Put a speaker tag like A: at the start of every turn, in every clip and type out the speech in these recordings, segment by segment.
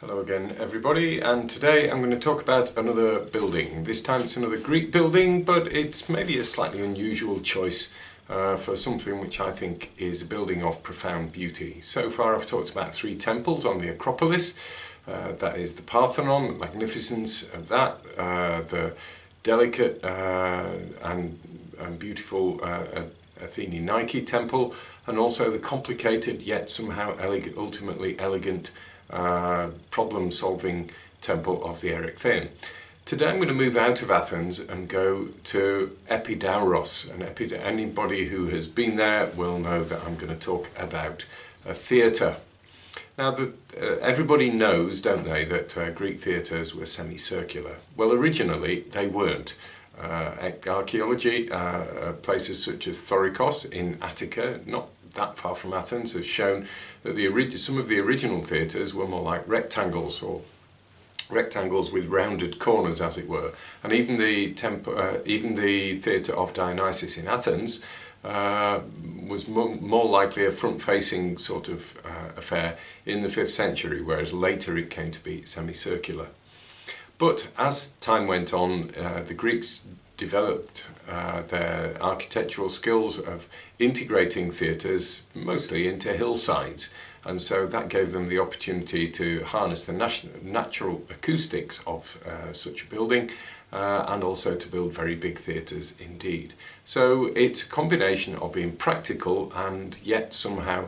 A: Hello again everybody, and today I'm going to talk about another building. This time it's another Greek building, but it's maybe a slightly unusual choice for something which I think is a building of profound beauty. So far I've talked about three temples on the Acropolis. That is the Parthenon, the magnificence of that, the delicate and beautiful Athene Nike temple, and also the complicated yet somehow ultimately elegant problem-solving temple of the Erechtheion. Today I'm going to move out of Athens and go to Epidauros, and anybody who has been there will know that I'm going to talk about a theatre. Now everybody knows, don't they, that Greek theatres were semicircular. Well, originally they weren't. Archaeology, places such as Thorikos in Attica, not that far from Athens, has shown that some of the original theatres were more like rectangles, or rectangles with rounded corners, as it were. And even the theatre of Dionysus in Athens was more likely a front-facing sort of affair in the 5th century, whereas later it came to be semicircular. But as time went on, the Greeks developed their architectural skills of integrating theatres mostly into hillsides, and so that gave them the opportunity to harness the natural acoustics of such a building and also to build very big theatres indeed. So it's a combination of being practical and yet somehow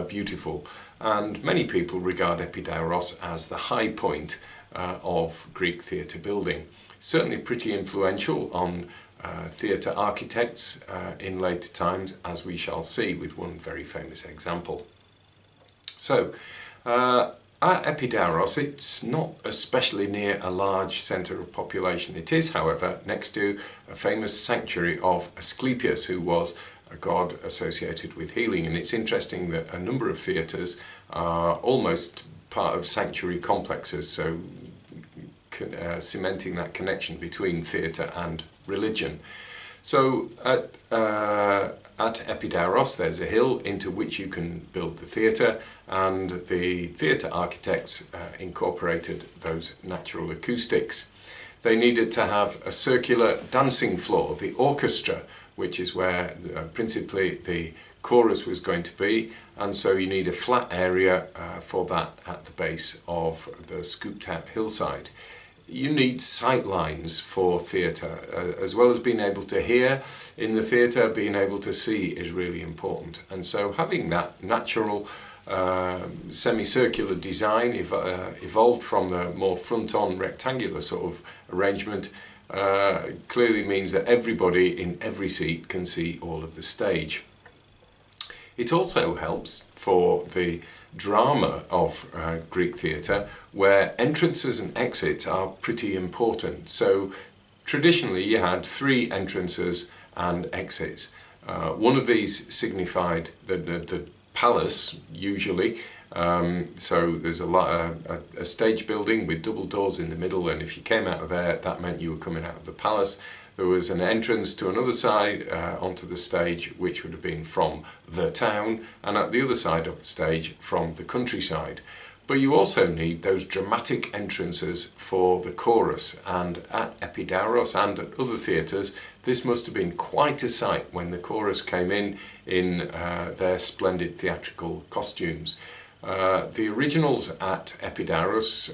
A: beautiful, and many people regard Epidauros as the high point of Greek theatre building. Certainly pretty influential on theatre architects in later times, as we shall see with one very famous example. So, at Epidauros, it's not especially near a large centre of population. It is, however, next to a famous sanctuary of Asclepius, who was a god associated with healing. And it's interesting that a number of theatres are almost part of sanctuary complexes, so cementing that connection between theatre and religion. So at Epidauros there's a hill into which you can build the theatre, and the theatre architects incorporated those natural acoustics. They needed to have a circular dancing floor, the orchestra, which is where principally the chorus was going to be, and so you need a flat area for that at the base of the scooped out hillside. You need sight lines for theatre, as well as being able to hear in the theatre, being able to see is really important. And so having that natural semicircular design evolved from the more front-on rectangular sort of arrangement clearly means that everybody in every seat can see all of the stage. It also helps for the drama of Greek theatre, where entrances and exits are pretty important. So traditionally you had 3 entrances and exits. One of these signified the palace, usually. So there's a stage building with double doors in the middle, and if you came out of there, that meant you were coming out of the palace. There was an entrance to another side onto the stage, which would have been from the town, and at the other side of the stage from the countryside. But you also need those dramatic entrances for the chorus, and at Epidauros and at other theatres this must have been quite a sight when the chorus came in their splendid theatrical costumes. The originals at Epidauros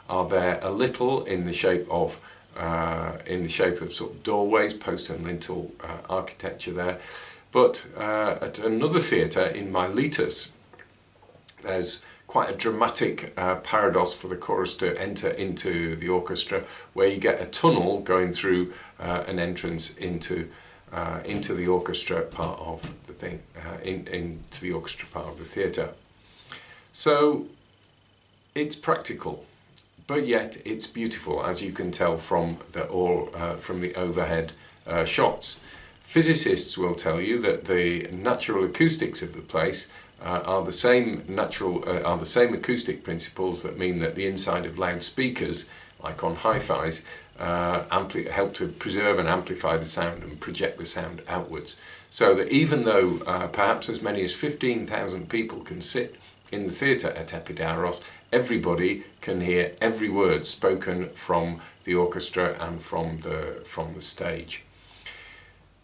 A: are there a little in the shape of sort of doorways, post and lintel architecture there. But at another theatre in Miletus, there's quite a dramatic parados for the chorus to enter into the orchestra, where you get a tunnel going through an entrance into the orchestra part of the thing, into the orchestra part of the theatre. So it's practical, but yet it's beautiful, as you can tell from the overhead shots. Physicists will tell you that the natural acoustics of the place are the same acoustic principles that mean that the inside of loudspeakers, like on hi-fis, help to preserve and amplify the sound and project the sound outwards. So that even though perhaps as many as 15,000 people can sit in the theatre at Epidauros, everybody can hear every word spoken from the orchestra and from the stage.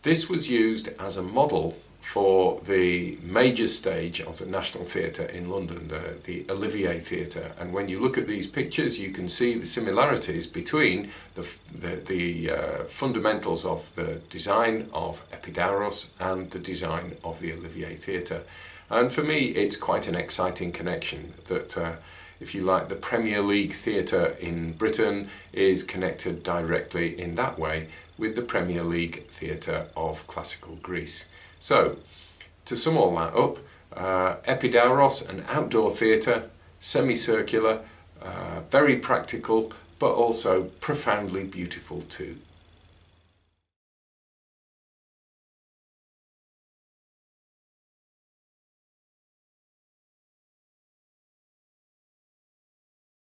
A: This was used as a model for the major stage of the National Theatre in London, the Olivier Theatre. And when you look at these pictures, you can see the similarities between the fundamentals of the design of Epidauros and the design of the Olivier Theatre. And for me, it's quite an exciting connection that, if you like, the Premier League theatre in Britain is connected directly in that way with the Premier League theatre of classical Greece. So, to sum all that up, Epidauros, an outdoor theatre, semicircular, very practical, but also profoundly beautiful too.